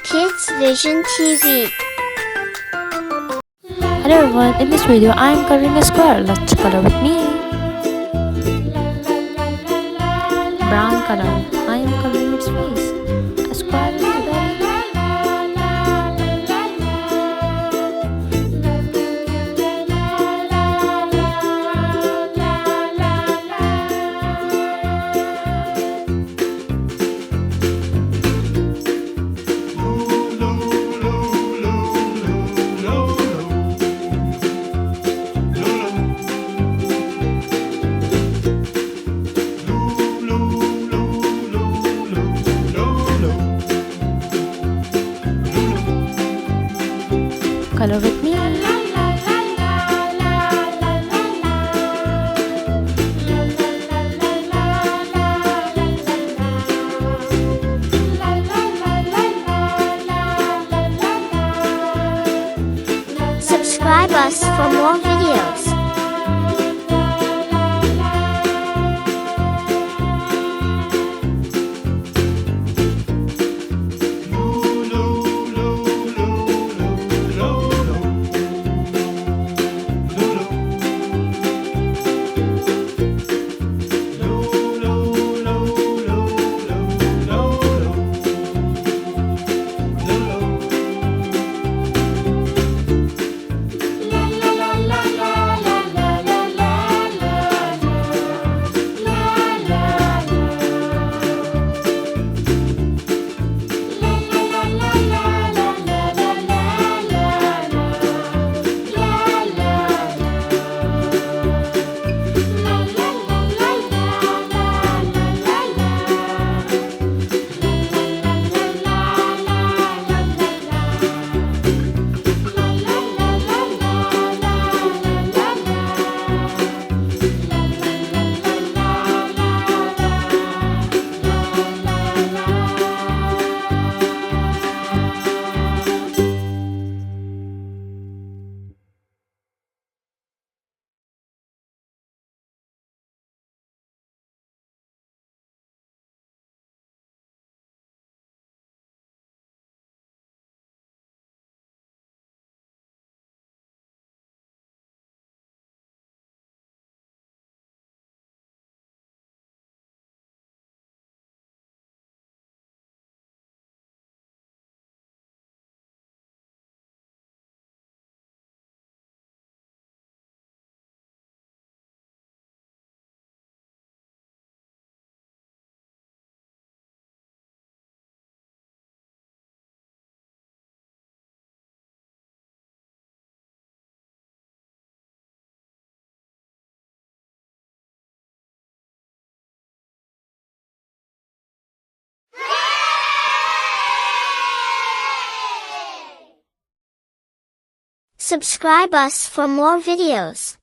KidsVision TV. Hello everyone, in this video I am coloring a squirrel. Let's color with me. Brown color. I am coloring its face. A squirrel is very color with me. Subscribe us for more videos. Subscribe us for more videos.